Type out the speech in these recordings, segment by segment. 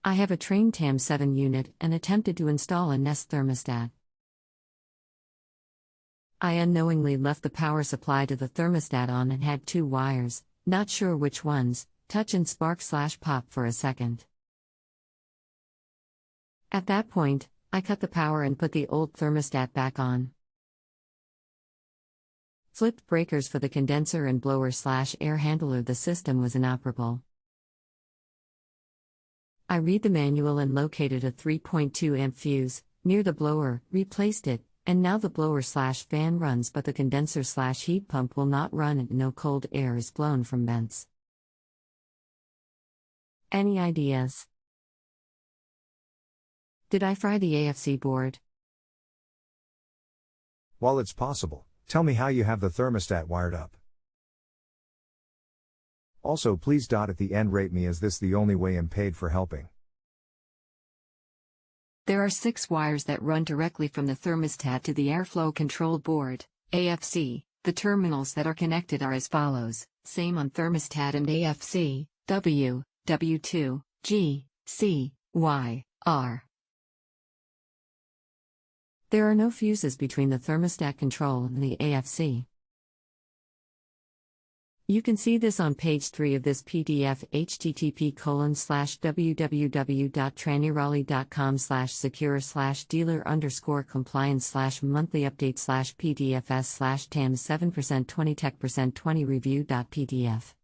I have a trane TAM7 unit and attempted to install a Nest thermostat. I unknowingly left the power supply to the thermostat on and had two wires, not sure which ones, touch and spark/pop for a second. At that point, I cut the power and put the old thermostat back on. Flipped breakers for the condenser and blower/air handler. The system was inoperable. I read the manual and located a 3.2 amp fuse near the blower, replaced it, and now the blower/fan runs but the condenser/heat pump will not run and no cold air is blown from vents. Any ideas? Did I fry the AFC board? While it's possible, tell me how you have the thermostat wired up. Also, please at the end rate me, as this the only way I'm paid for helping. There are 6 wires that run directly from the thermostat to the airflow control board, AFC. The terminals that are connected are as follows, same on thermostat and AFC, W, W2, G, C, Y, R. There are no fuses between the thermostat control and the AFC. You can see this on page 3 of this PDF, http://www.traneRaleigh.com/secure/dealer_compliance/monthly update/pdfs/TAM7%20tech%20review.pdf.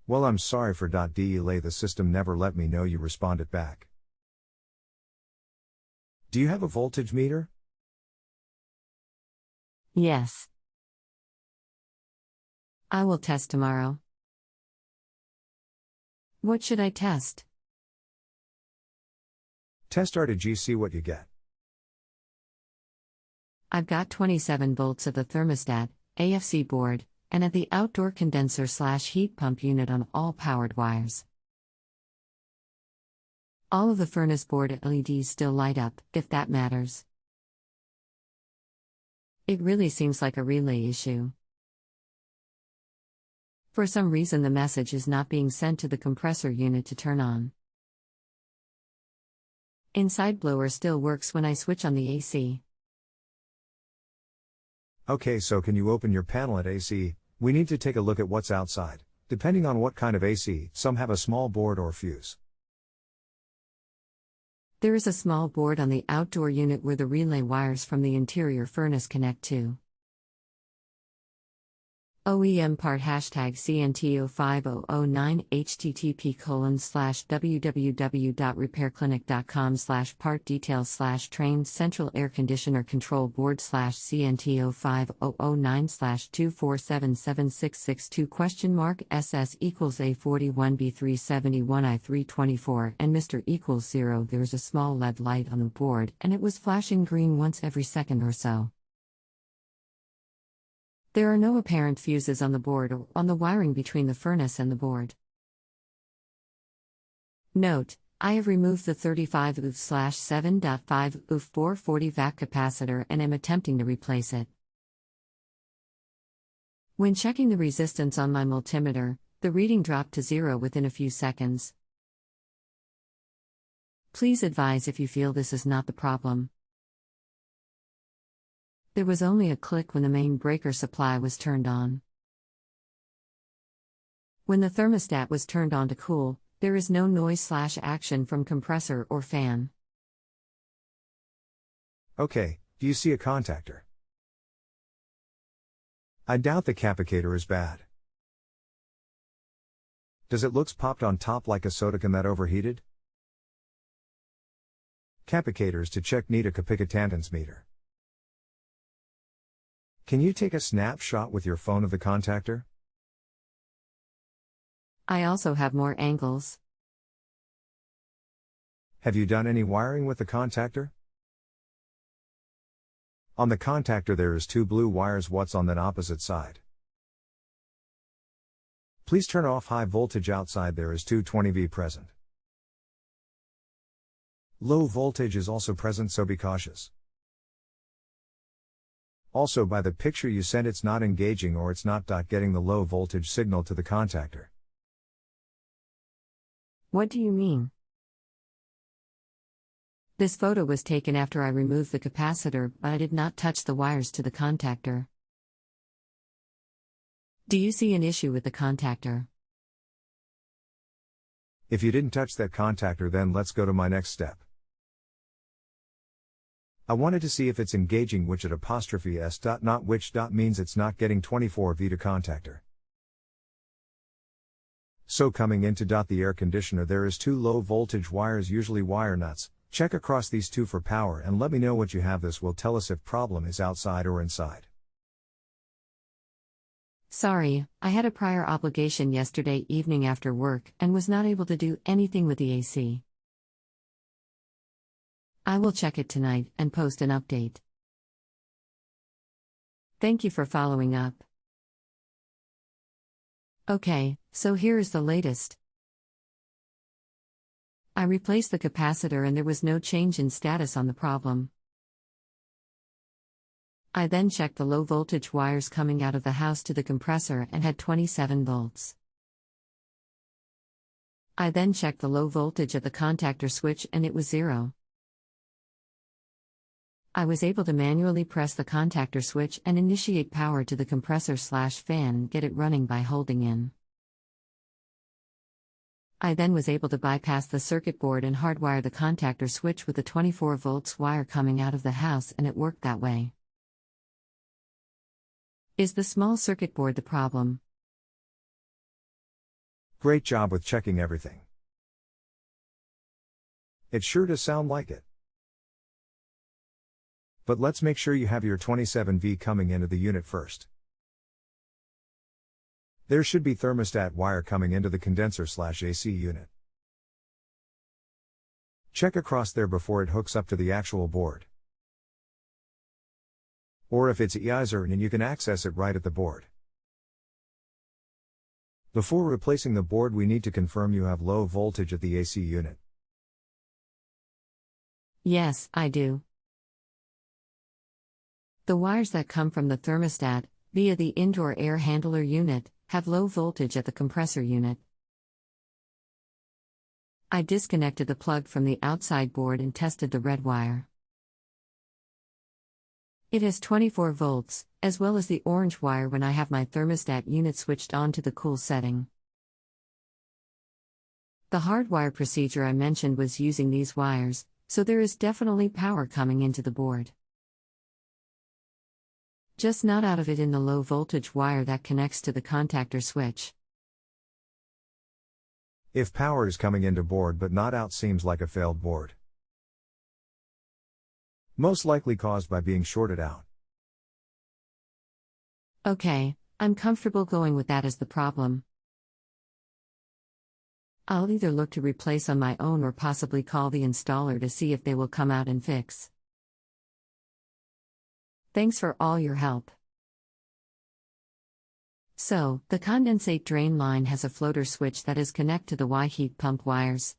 Well, I'm sorry for delay, the system never let me know you responded back. Do you have a voltage meter? Yes. I will test tomorrow. What should I test? Test RTG, see what you get. I've got 27 volts at the thermostat, AFC board, and at the outdoor condenser/heat pump unit on all powered wires. All of the furnace board LEDs still light up, if that matters. It really seems like a relay issue. For some reason the message is not being sent to the compressor unit to turn on. Inside blower still works when I switch on the AC. Okay, so can you open your panel at AC? We need to take a look at what's outside. Depending on what kind of AC, some have a small board or fuse. There is a small board on the outdoor unit where the relay wires from the interior furnace connect to. OEM part #CNT05009 http://www.repairclinic.com/part details/train central air conditioner control board/CNT05009/2477662 SS equals A41B371I324 and Mr equals 0. There's a small LED light on the board and it was flashing green once every second or so. There are no apparent fuses on the board or on the wiring between the furnace and the board. Note: I have removed the 35 oof/7.5 oof 440 vac capacitor and am attempting to replace it. When checking the resistance on my multimeter, the reading dropped to 0 within a few seconds. Please advise if you feel this is not the problem. There was only a click when the main breaker supply was turned on. When the thermostat was turned on to cool, there is no noise/action from compressor or fan. Okay, do you see a contactor? I doubt the capicator is bad. Does it looks popped on top like a soda can that overheated? Capicators to check need a capacitance meter. Can you take a snapshot with your phone of the contactor? I also have more angles. Have you done any wiring with the contactor? On the contactor there is 2 blue wires. What's on that opposite side? Please turn off high voltage outside. There is 220V present. Low voltage is also present, so be cautious. Also, by the picture you sent, it's not engaging or it's not getting the low voltage signal to the contactor. What do you mean? This photo was taken after I removed the capacitor, but I did not touch the wires to the contactor. Do you see an issue with the contactor? If you didn't touch that contactor, then let's go to my next step. I wanted to see if it's engaging which at '(s) not which means it's not getting 24V to contactor. So coming into the air conditioner there is 2 low voltage wires, usually wire nuts. Check across these 2 for power and let me know what you have. This will tell us if problem is outside or inside. Sorry, I had a prior obligation yesterday evening after work and was not able to do anything with the AC. I will check it tonight and post an update. Thank you for following up. Okay, so here is the latest. I replaced the capacitor and there was no change in status on the problem. I then checked the low voltage wires coming out of the house to the compressor and had 27 volts. I then checked the low voltage at the contactor switch and it was 0. I was able to manually press the contactor switch and initiate power to the compressor/fan and get it running by holding in. I then was able to bypass the circuit board and hardwire the contactor switch with the 24 volts wire coming out of the house, and it worked that way. Is the small circuit board the problem? Great job with checking everything. It sure does sound like it. But let's make sure you have your 27V coming into the unit first. There should be thermostat wire coming into the condenser/AC unit. Check across there before it hooks up to the actual board. Or if it's EISR and you can access it right at the board. Before replacing the board, we need to confirm you have low voltage at the AC unit. Yes, I do. The wires that come from the thermostat, via the indoor air handler unit, have low voltage at the compressor unit. I disconnected the plug from the outside board and tested the red wire. It has 24 volts, as well as the orange wire when I have my thermostat unit switched on to the cool setting. The hardwire procedure I mentioned was using these wires, so there is definitely power coming into the board. Just not out of it in the low voltage wire that connects to the contactor switch. If power is coming into board but not out, seems like a failed board. Most likely caused by being shorted out. Okay, I'm comfortable going with that as the problem. I'll either look to replace on my own or possibly call the installer to see if they will come out and fix. Thanks for all your help. So, the condensate drain line has a floater switch that is connected to the Y heat pump wires.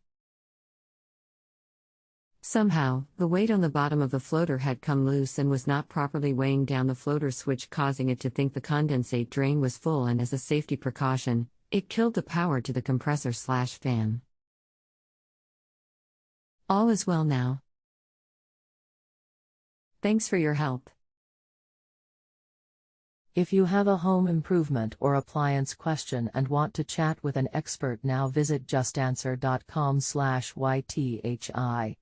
Somehow, the weight on the bottom of the floater had come loose and was not properly weighing down the floater switch, causing it to think the condensate drain was full, and as a safety precaution, it killed the power to the compressor/fan. All is well now. Thanks for your help. If you have a home improvement or appliance question and want to chat with an expert now, visit justanswer.com/ythi.